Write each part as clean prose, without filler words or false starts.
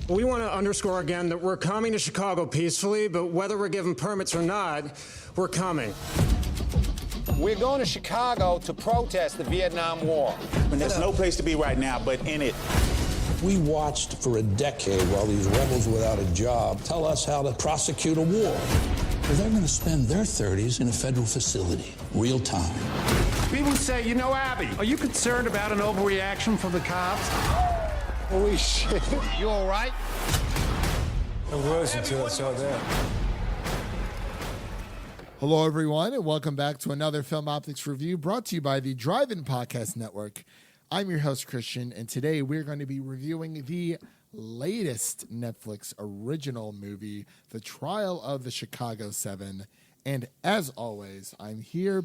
We want to underscore again that we're coming to Chicago peacefully, but whether we're given permits or not, we're coming. We're going to Chicago to protest the Vietnam War. And there's no place to be right now but in it. We watched for a decade while these rebels without a job tell us how to prosecute a war. But they're going to spend their 30s in a federal facility, real time. People say, you know, Abby, are you concerned about an overreaction from the cops? Holy shit. You all right? I was until I saw that. Hello, everyone, and welcome back to another Film Optics review brought to you by the Drive-In Podcast Network. I'm your host, Christian, and today we're going to be reviewing the latest Netflix original movie, The Trial of the Chicago 7. And as always, I'm here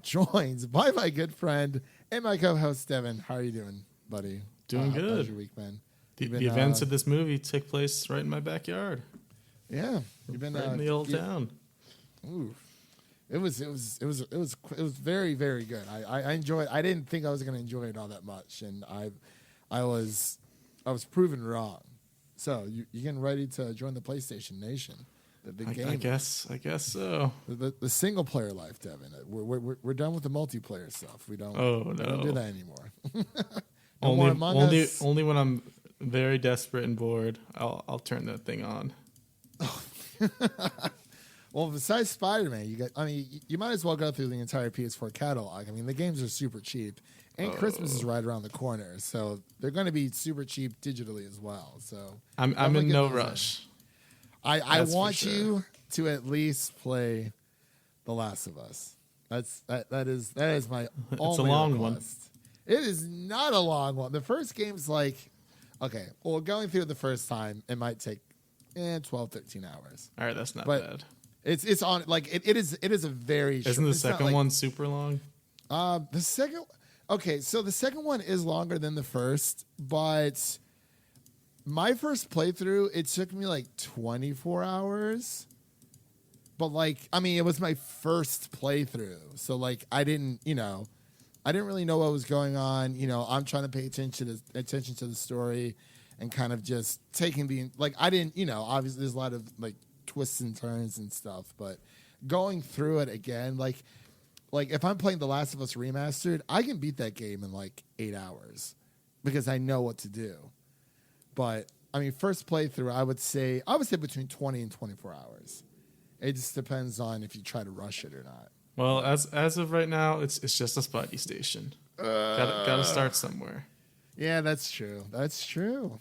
joined by my good friend and my co-host, Devin. How are you doing, buddy? Doing good. How's your week, man? The events of this movie took place right in my backyard. Yeah, you've been right in the old town. Ooh, it was very, very good. I enjoyed. I didn't think I was going to enjoy it all that much, and I was proven wrong. So you getting ready to join the PlayStation Nation? The big game. I guess so. The single player life, Devin. We're done with the multiplayer stuff. We don't do that anymore. Only when I'm very desperate and bored, I'll turn that thing on. Well, besides Spider-Man, you might as well go through the entire PS4 catalog. I mean, the games are super cheap, and Christmas is right around the corner, so they're going to be super cheap digitally as well. So I'm in no rush. I want you to at least play The Last of Us. That is my only It's a long request. one. It is not a long one. The first game's like, okay, well, going through it the first time, it might take 12, 13 hours. All right, that's not but bad. It's on like it is a very Isn't the second one super long? The second so the second one is longer than the first, but my first playthrough, it took me like 24 hours. But it was my first playthrough. So I didn't really know what was going on. I'm trying to pay attention to the story and kind of just taking I didn't, obviously there's a lot of twists and turns and stuff, but going through it again, like if I'm playing The Last of Us Remastered, I can beat that game in 8 hours because I know what to do. But first playthrough, I would say between 20 and 24 hours. It just depends on if you try to rush it or not. Well, as of right now, it's just a Spidey station. Gotta start somewhere. Yeah, that's true. That's true.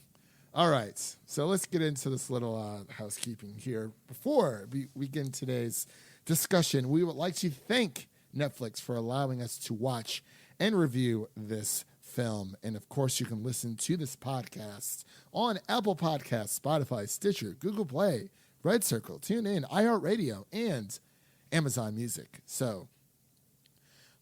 All right, so let's get into this little housekeeping here. Before we get into today's discussion, we would like to thank Netflix for allowing us to watch and review this film. And, of course, you can listen to this podcast on Apple Podcasts, Spotify, Stitcher, Google Play, Red Circle, TuneIn, iHeartRadio, and Amazon Music. So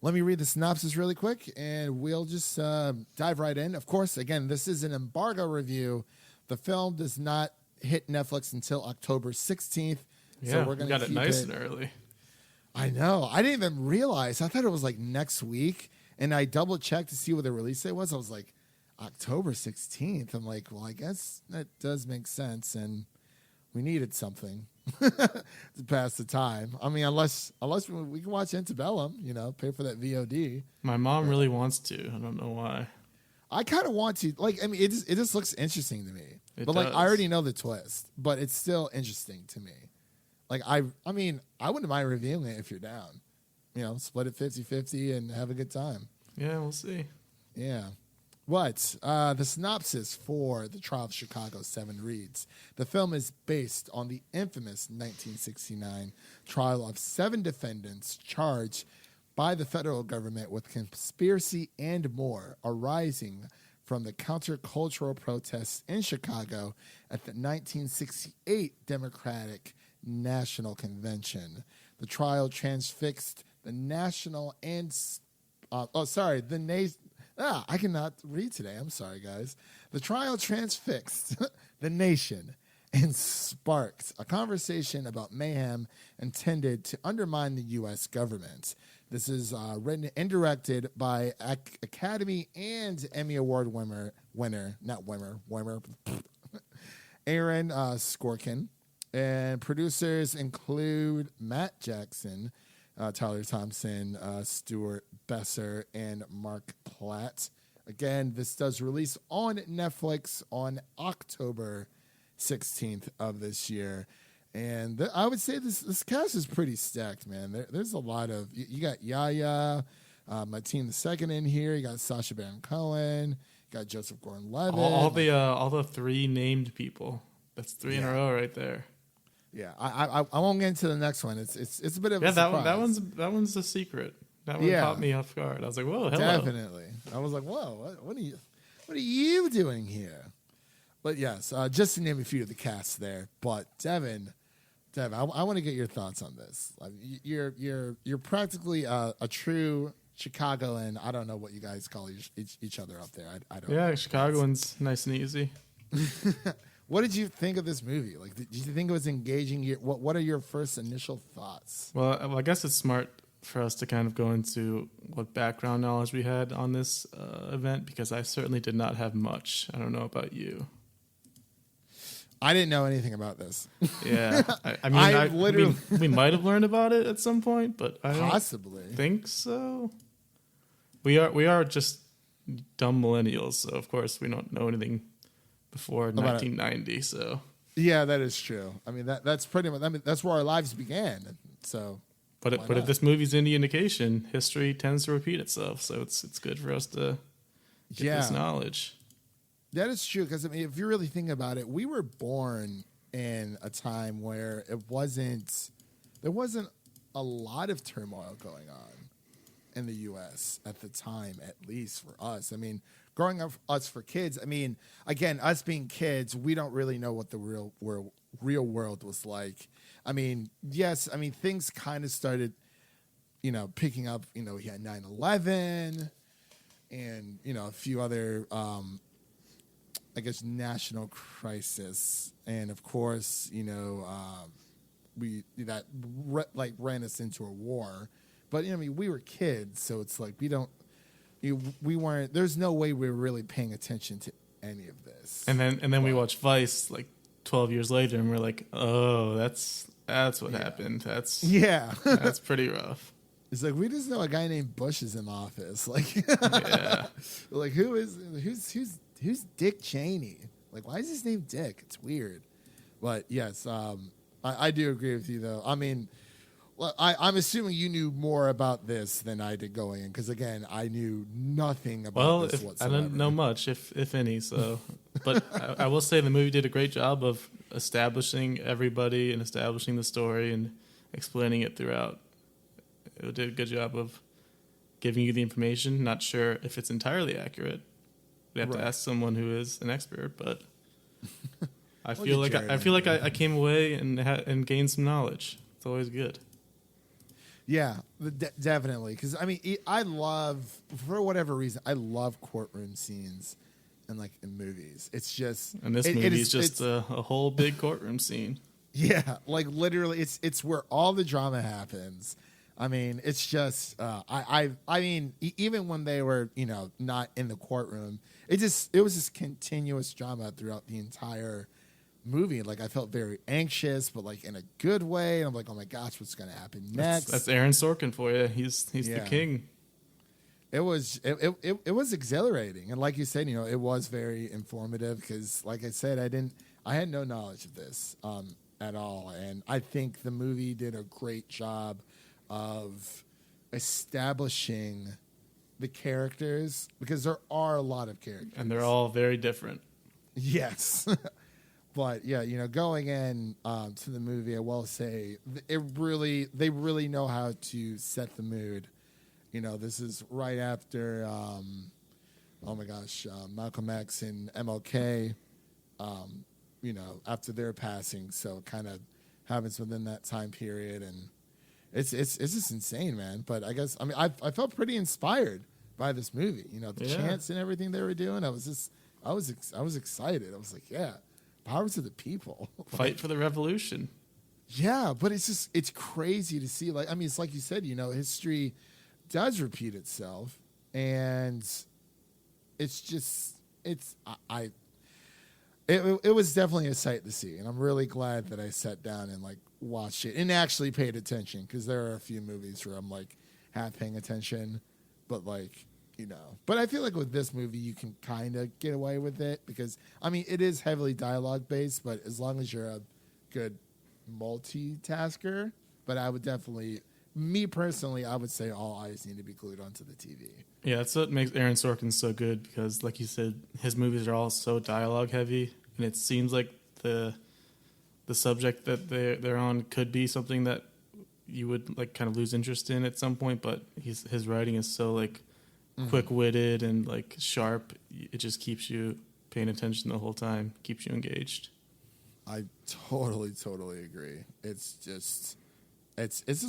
let me read the synopsis really quick, and we'll just dive right in. Of course, again, this is an Embargo review. The film does not hit Netflix until October 16th. Yeah, so we're gonna got it nice and early. I know. I didn't even realize. I thought it was next week, and I double-checked to see what the release date was. I was like, October 16th. I'm like, well, I guess that does make sense, and we needed something to pass the time. Unless we can watch Antebellum, pay for that VOD. My mom really wants to. I don't know why. I kind of want to. It just looks interesting to me. It but does. I already know the twist, but it's still interesting to me. I wouldn't mind reviewing it if you're down. Split it 50-50 and have a good time. Yeah, we'll see. Yeah. What? The synopsis for The Trial of Chicago 7 reads, the film is based on the infamous 1969 trial of 7 defendants charged by the federal government with conspiracy and more arising from the countercultural protests in Chicago at the 1968 Democratic National Convention. The trial transfixed the national and I cannot read today. I'm sorry, guys. The trial transfixed the nation and sparked a conversation about mayhem intended to undermine the U.S. government. This is written and directed by Academy and Emmy Award winner Aaron Sorkin. And producers include Matt Jackson, Tyler Thompson, Stuart, Besser, and Marc Platt. Again, this does release on Netflix on October 16th of this year. And I would say this cast is pretty stacked, man. There's a lot of... You got Yahya, Mateen II in here. You got Sacha Baron Cohen. You got Joseph Gordon-Levitt. All the three named people. That's three in a row right there. Yeah, I won't get into the next one. It's a bit of a surprise. that one's the secret. That one caught me off guard. I was like, whoa, hello. Definitely. I was like, whoa, what are you doing here? But yes, just to name a few of the casts there. But Devin, I want to get your thoughts on this. Like, you're practically a true Chicagoan. I don't know what you guys call each other up there. I don't. Yeah, Chicagoans, nice and easy. What did you think of this movie? Like, did you think it was engaging? What are your first initial thoughts? Well, I guess it's smart for us to kind of go into what background knowledge we had on this event, because I certainly did not have much. I don't know about you. I didn't know anything about this. Yeah, I mean, we might have learned about it at some point, but I don't think so. We are just dumb millennials, so of course we don't know anything before 1990. So yeah, that is true. I mean, that's pretty much. I mean, that's where our lives began. So, but if this movie's any indication, history tends to repeat itself. So it's good for us to get this knowledge. That is true, because I mean, if you really think about it, we were born in a time where there wasn't a lot of turmoil going on in the U.S. at the time, at least for us. I mean, growing up, us for kids. I mean, again, us being kids, we don't really know what the real world was like. I mean, yes, I mean, things kind of started, picking up. We had 9/11 and a few other. I guess national crisis, and of course, ran us into a war. But I mean, we were kids, so it's like we weren't. There's no way we were really paying attention to any of this. And then we watched Vice like 12 years later, and we're like, oh, that's what happened. That's pretty rough. It's like we just know a guy named Bush is in office. Like, like who's Dick Cheney? Like, why is his name Dick? It's weird. But yes, I do agree with you, though. I mean, I'm assuming you knew more about this than I did going in, because again, I knew nothing about this whatsoever. I didn't know much, if any. So, but I will say the movie did a great job of establishing everybody and establishing the story and explaining it throughout. It did a good job of giving you the information. Not sure if it's entirely accurate. You have to ask someone who is an expert, but I feel like I came away and gained some knowledge. It's always good. Yeah, definitely. Because I mean, I love, for whatever reason, I love courtroom scenes in movies. It's just, and this movie is just a whole big courtroom scene. Yeah, like literally, it's where all the drama happens. I mean, it's just I mean, even when they were not in the courtroom, it was just continuous drama throughout the entire movie. Like, I felt very anxious, but in a good way. And I'm like, oh my gosh, what's going to happen next? That's Aaron Sorkin for you. He's the king. It was exhilarating, and like you said, it was very informative because, like I said, I had no knowledge of this at all, and I think the movie did a great job of establishing the characters, because there are a lot of characters. And they're all very different. Yes. But yeah, going in to the movie, I will say they really know how to set the mood. This is right after, Malcolm X and MLK, after their passing. So it kind of happens within that time period, and it's just insane, man. But I guess, I felt pretty inspired by this movie. The chants and everything they were doing. I was excited. I was like, yeah, power to the people. Fight for the revolution. Yeah, but it's crazy to see. It's like you said, history does repeat itself, and it's it was definitely a sight to see, and I'm really glad that I sat down and like watched it and actually paid attention, because there are a few movies where I'm like half paying attention, but like, you know. But I feel like with this movie you can kind of get away with it, because I mean it is heavily dialogue based, but as long as you're a good multitasker. But I would definitely, me personally, I would say all eyes need to be glued onto the TV. Yeah, that's what makes Aaron Sorkin so good, because like you said, his movies are all so dialogue heavy, and it seems like the subject that they're on could be something that you would like kind of lose interest in at some point, but his writing is so like quick-witted and like sharp, it just keeps you paying attention the whole time, keeps you engaged. I totally agree. It's just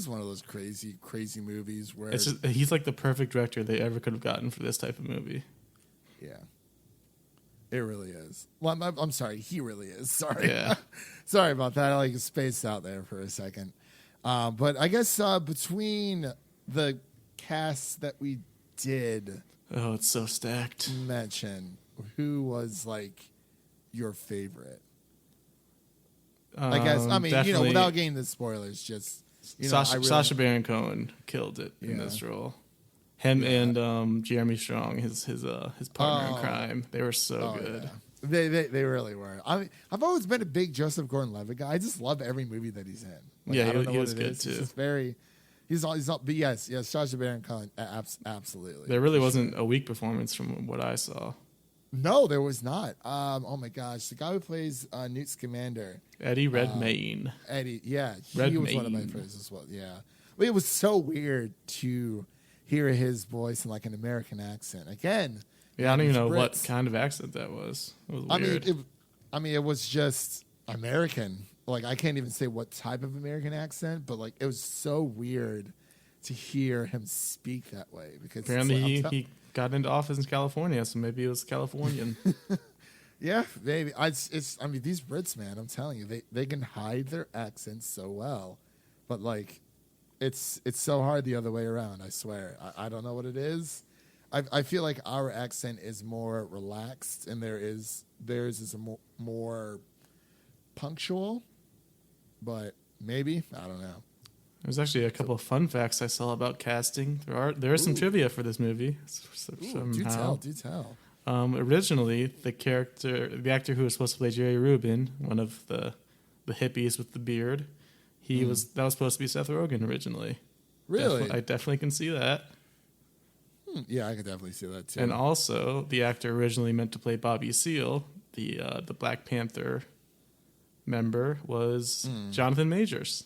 one of those crazy movies where He's like the perfect director they ever could have gotten for this type of movie. Yeah, it really is. Well, I'm sorry, he really is. Sorry, Yeah. Sorry about that. I like spaced out there for a second. But I guess between the cast that we did, Oh, it's so stacked. mention, who was like your favorite? I guess, I mean, you know, definitely without getting the spoilers, just, you know, Sacha Baron Cohen killed it in this role. Him and Jeremy Strong, his partner in crime, they were so good. Yeah. They really were. I mean, I've always been a big Joseph Gordon-Levitt guy. I just love every movie that he's in. Like, Yeah, I don't know he what was it good is. too. He's just very, he's all, but yes, Sacha Baron Cohen, absolutely. There really wasn't a weak performance from what I saw. No, there was not. Oh my gosh, the guy who plays Newt Scamander, Eddie Redmayne. Eddie, yeah, he Redmayne. was one of my favorites as well. Yeah, but it was so weird to hear his voice in like an American accent again. Yeah, I don't even know what Brits. kind of accent that was. It was weird. It was just American. Like, I can't even say what type of American accent, but like it was so weird to hear him speak that way, because Apparently he he got into office in California, so maybe it was Californian. yeah, maybe. I mean, these Brits, man, I'm telling you, they can hide their accents so well, but like it's so hard the other way around. I swear. I don't know what it is. I feel like our accent is more relaxed, and theirs is a more punctual, but maybe, I don't know. There's actually a couple of fun facts I saw about casting. There is some trivia for this movie. Somehow. Do tell. Originally, the actor who was supposed to play Jerry Rubin, one of the hippies with the beard, that was supposed to be Seth Rogen originally. Really? I definitely can see that. Yeah, I could definitely see that too. And also, the actor originally meant to play Bobby Seale, the Black Panther member, was Jonathan Majors.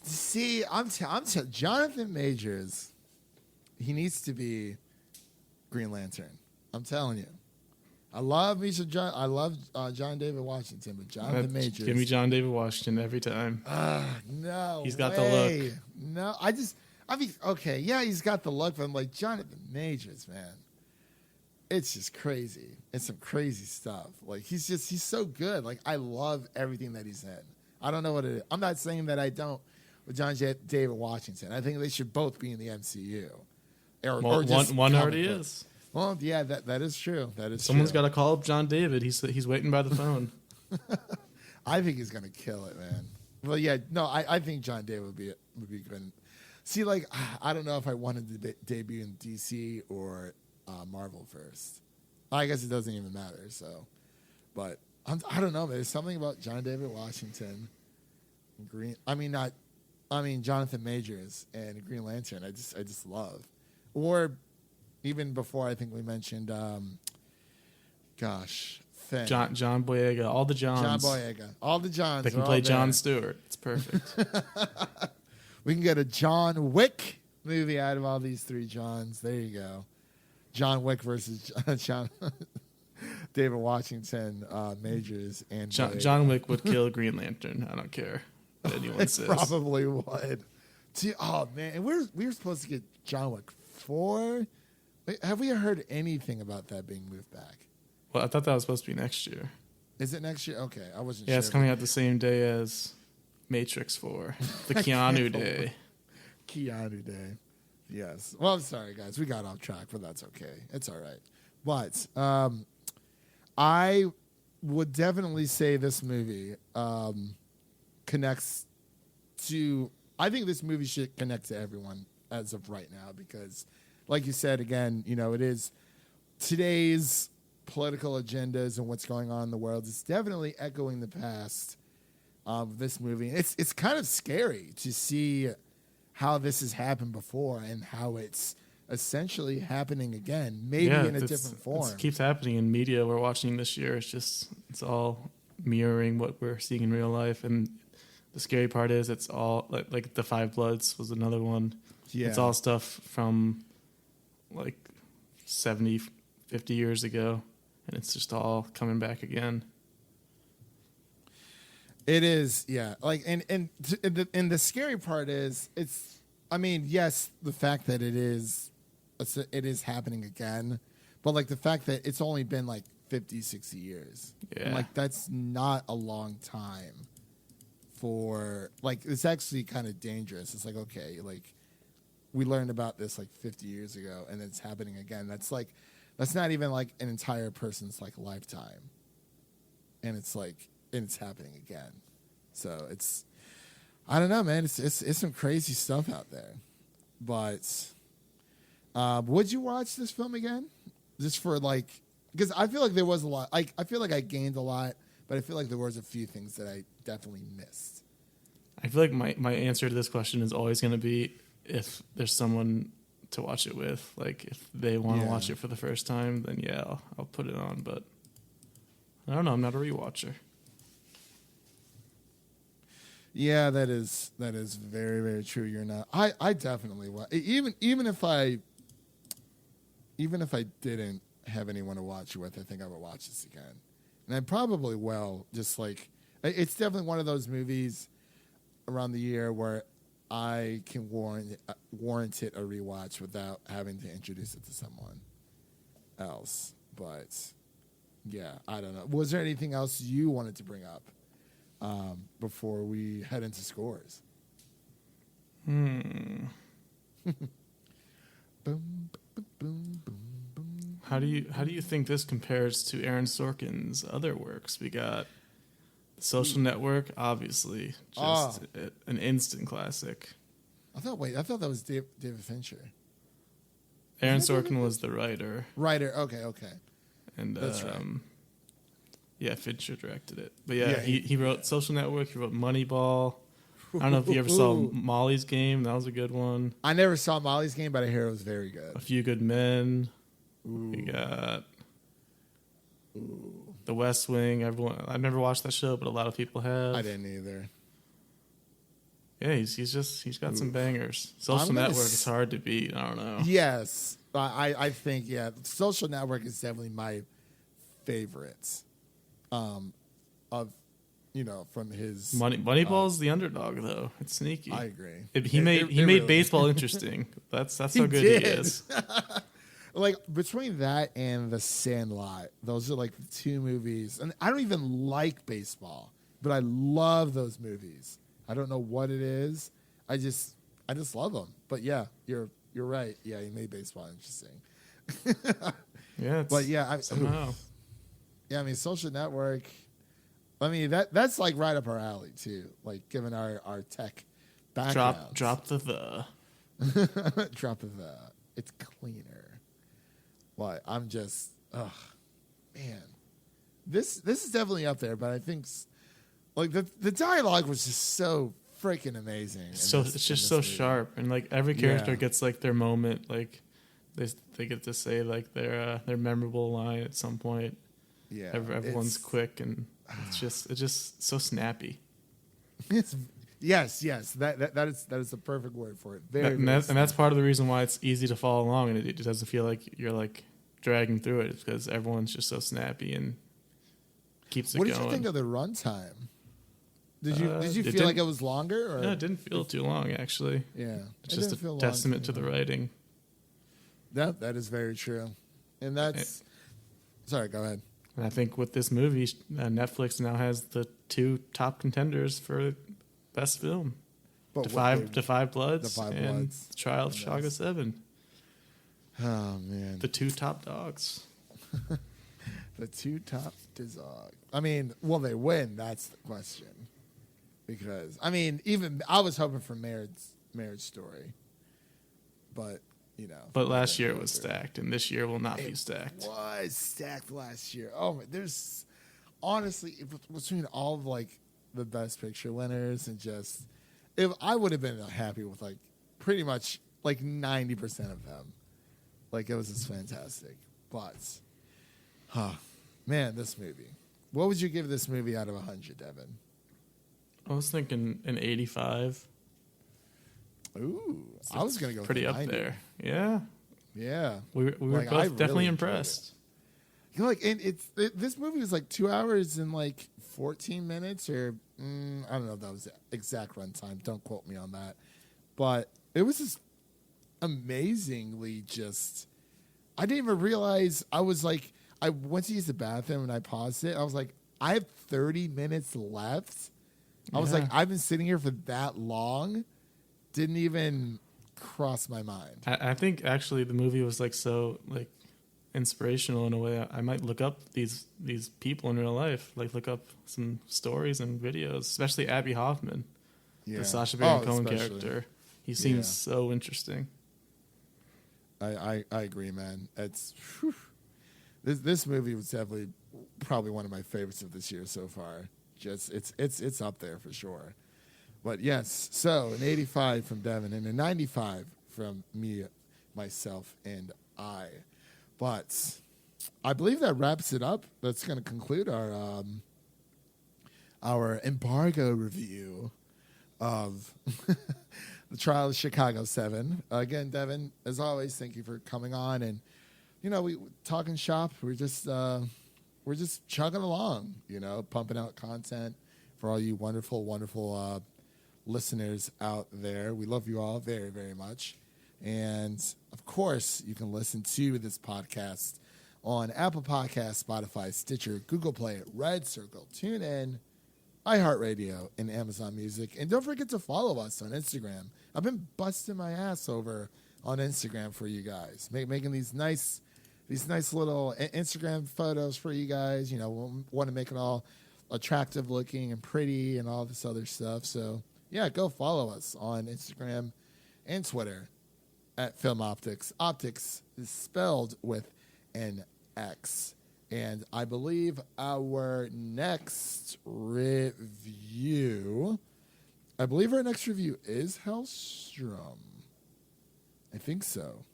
See, I'm Jonathan Majors. He needs to be Green Lantern. I'm telling you. I love John David Washington, but Jonathan Majors. Give me John David Washington every time. No, He's got the look. No, okay, yeah, he's got the look, but I'm like, Jonathan Majors, man. It's just crazy. It's some crazy stuff. Like, he's so good. Like, I love everything that he's in. I don't know what it is. I'm not saying that I don't with John David Washington. I think they should both be in the MCU. Or just one comic already book. is. Well, yeah, that is true. Someone's got to call up John David. He's waiting by the phone. I think he's gonna kill it, man. Well, yeah, no, I think John David would be good. See, like, I don't know if I wanted to debut in DC or Marvel first. I guess it doesn't even matter. So, but I don't know, man. There's something about John David Washington, Jonathan Majors and Green Lantern. I just love. Or even before, I think we mentioned, Finn. John Boyega, all the Johns. John Boyega, all the Johns. They can play John Stewart. It's perfect. We can get a John Wick movie out of all these three Johns. There you go. John Wick versus John David Washington, Majors, and John Wick would kill Green Lantern. I don't care what anyone says. Probably would. Oh man, and we were supposed to get John Wick 4. Have we heard anything about that being moved back? Well, I thought that was supposed to be next year. Is it next year? Okay, I wasn't sure. Yeah, it's coming out the same day as Matrix 4, the Keanu Day. Keanu Day. Yes. Well, I'm sorry, guys. We got off track, but that's okay. It's all right. But I would definitely say this movie connects to. I think this movie should connect to everyone as of right now because, like you said, again, it is today's political agendas and what's going on in the world. It's definitely echoing the past of this movie. It's kind of scary to see how this has happened before and how it's essentially happening again, maybe in a different form. It keeps happening in media we're watching this year. It's all mirroring what we're seeing in real life. And the scary part is it's all like The Five Bloods was another one. Yeah. It's all stuff from like 70, 50 years ago. And it's just all coming back again. It is, yeah. Like, and the scary part is, yes, the fact that it is happening again, but like the fact that it's only been like 50, 60 years. Yeah. And like that's not a long time for like. It's actually kind of dangerous. It's like, okay, like we learned about this like 50 years ago, and it's happening again. That's not even like an entire person's like lifetime, and it's happening again. So I don't know, man. It's some crazy stuff out there. But would you watch this film again? Just for like, because I feel like there was a lot. I feel like I gained a lot, but I feel like there was a few things that I definitely missed. I feel like my answer to this question is always going to be if there's someone to watch it with. Like if they want to watch it for the first time, then I'll put it on. But I don't know. I'm not a rewatcher. Yeah, that is very, very true. You're not. I definitely watch. Even if I didn't have anyone to watch it with, I think I would watch this again, and I probably will. Just like it's definitely one of those movies around the year where I can warrant it a rewatch without having to introduce it to someone else. But yeah, I don't know. Was there anything else you wanted to bring up before we head into scores? Boom, boom, boom, boom. How do you think this compares to Aaron Sorkin's other works? We got Social Network, obviously, just an instant classic. I thought that was David Fincher. Aaron Sorkin was the writer. Okay. And that's right. Yeah, Fincher directed it. But he wrote Social Network. He wrote Moneyball. I don't know if you ever saw Molly's Game. That was a good one. I never saw Molly's Game, but I hear it was very good. A Few Good Men. We got The West Wing. I've never watched that show, but a lot of people have. I didn't either. Yeah, he's got some bangers. Social Network is hard to beat. I don't know. Yes, I think Social Network is definitely my favorite. From his Moneyball's the underdog though. It's sneaky. I agree. He made baseball interesting. That's how good he is. Like between that and The Sandlot, those are like the two movies. And I don't even like baseball, but I love those movies. I don't know what it is. I just love them. But yeah, you're right. Yeah, he made baseball interesting. Somehow. Yeah, I mean, Social Network. I mean that's like right up our alley too. Like given our tech background. Drop the. Drop the. It's cleaner. Well, I'm just, man, this is definitely up there. But I think, like the dialogue was just so freaking amazing. It's just so sharp, and like every character gets like their moment. Like they get to say like their memorable line at some point. Yeah, everyone's quick, and it's just so snappy. Yes. That is the perfect word for it. And that's part of the reason why it's easy to follow along, and it doesn't feel like you're like dragging through it. It's because everyone's just so snappy and keeps it going. What did you think of the runtime? Did you feel like it was longer? Or? No, it didn't feel too long actually. Yeah, it's just a testament to the writing. That is very true, and that's. Sorry, go ahead. And I think with this movie, Netflix now has the two top contenders for best film. The Five Bloods and The Trial of Chicago 7. Oh, man. The two top dogs. The two top dizog. I mean, will they win? That's the question. Because even I was hoping for Marriage Story, but But last year it was stacked, and this year will not be stacked. It was stacked last year. Oh my! There's honestly between all of the Best Picture winners and just if I would have been happy with pretty much 90% of them. It was just fantastic. But, man, this movie. What would you give this movie out of 100, Devin? I was thinking an 85. Ooh, So I was gonna go pretty with up 90. there. Yeah, yeah. we were both I definitely really impressed. And this movie was 2 hours and 14 minutes, or I don't know if that was the exact runtime. Don't quote me on that, but it was just amazingly just. I didn't even realize I was I went to use the bathroom and I paused it. I was I have 30 minutes left. I was I've been sitting here for that long. Didn't even cross my mind. I think actually the movie was so inspirational in a way. I might look up these people in real life, look up some stories and videos, especially Abby Hoffman, the Sacha Baron Cohen character. He seems so interesting. I agree, man. It's this movie was definitely probably one of my favorites of this year so far. Just it's up there for sure. But yes, so an 85 from Devin and a 95 from me, myself, and I. But I believe that wraps it up. That's going to conclude our Embargo review of the Trial of Chicago 7. Again, Devin, as always, thank you for coming on. And, we talking shop. We're just chugging along, pumping out content for all you wonderful, wonderful listeners out there. We love you all very, very much. And, of course, you can listen to this podcast on Apple Podcasts, Spotify, Stitcher, Google Play, Red Circle, TuneIn, iHeartRadio, and Amazon Music. And don't forget to follow us on Instagram. I've been busting my ass over on Instagram for you guys, making these nice little Instagram photos for you guys. Want to make it all attractive looking and pretty and all this other stuff. So, yeah, go follow us on Instagram and Twitter at Film Optix. Optix is spelled with an X. And I believe our next review is Hellstrom. I think so.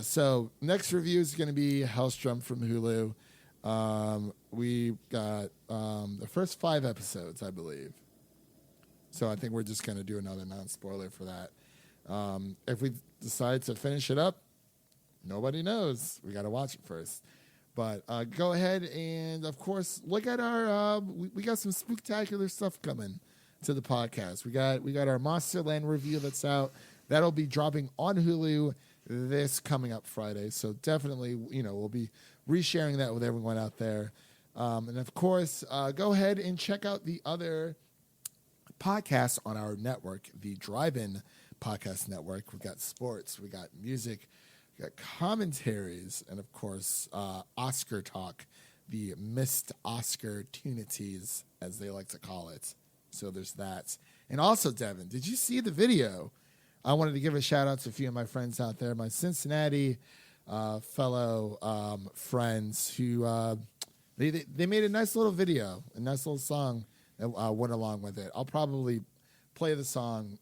So next review is going to be Hellstrom from Hulu. We got the first 5 episodes, I believe. So I think we're just going to do another non-spoiler for that. If we decide to finish it up, nobody knows. We got to watch it first. But go ahead and, of course, look at our. We got some spooktacular stuff coming to the podcast. We got our Monsterland review that's out. That'll be dropping on Hulu this coming up Friday. So definitely, we'll be resharing that with everyone out there. And of course, go ahead and check out the other podcasts on our network, the Drive-In Podcast Network. We got sports, we got music, we got commentaries, and of course, Oscar Talk, the missed Oscar tunities, as they like to call it. So there's that. And also, Devin, did you see the video? I wanted to give a shout out to a few of my friends out there, my Cincinnati fellow friends who they made a nice little video, a nice little song that went along with it. I'll probably play the song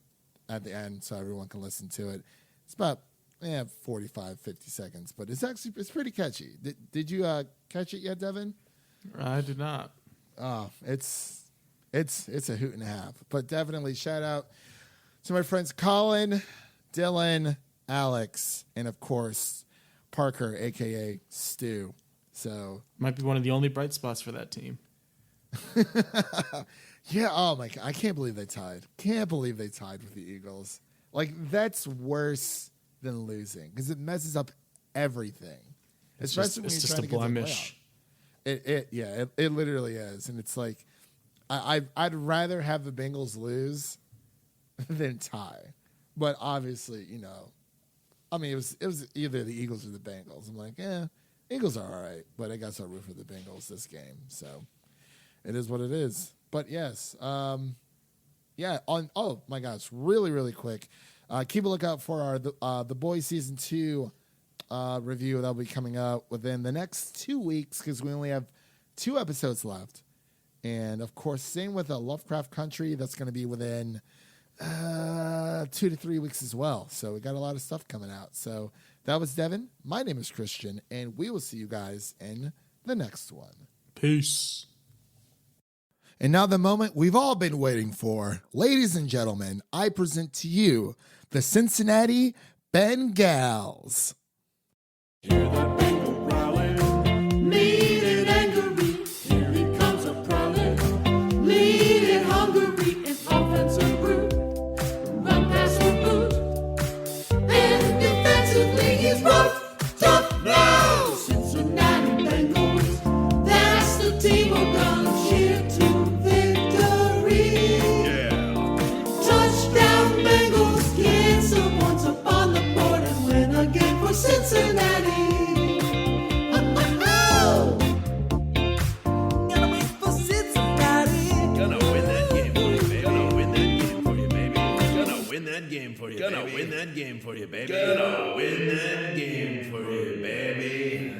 at the end so everyone can listen to it. It's about 45, 50 seconds, but it's pretty catchy. Did you catch it yet, Devin? I did not. Oh, it's a hoot and a half. But definitely shout out to my friends Colin, Dylan, Alex, and of course Parker, aka Stu. So might be one of the only bright spots for that team. Yeah, oh my God, I can't believe they tied. Can't believe they tied with the Eagles. That's worse than losing because it messes up everything. Especially when you're trying to get to the playoff. It literally is, and it's I'd rather have the Bengals lose than tie, but obviously I mean, it was either the Eagles or the Bengals. I'm like, Eagles are all right, but I guess I'll root for the Bengals this game. So it is what it is. But yes, yeah. Oh my gosh, really, really quick. Keep a lookout for our The Boys season 2 review that'll be coming out within the next 2 weeks because we only have 2 episodes left. And of course, same with Lovecraft Country. That's going to be within 2 to 3 weeks as well. So we got a lot of stuff coming out. So that was Devin. My name is Christian, and we will see you guys in the next one. Peace. And now the moment we've all been waiting for. Ladies and gentlemen, I present to you the Cincinnati Bengals. Hear that Bengal growling, mean and angry. Here he comes a prowling, lean and hungry. An offensive brute, run past the boot. And defensively he's rough, tough now. Cincinnati Bengals, that's the team we're gonna cheer to victory. Yeah. Touchdown Bengals, get some points up on the board and win again for Cincinnati. Gonna win for Cincinnati. Gonna win that game for you, baby. Gonna win that game for you, baby. Gonna win that game for you, baby. Gonna win that game for you, baby. Gonna win that game for you, baby.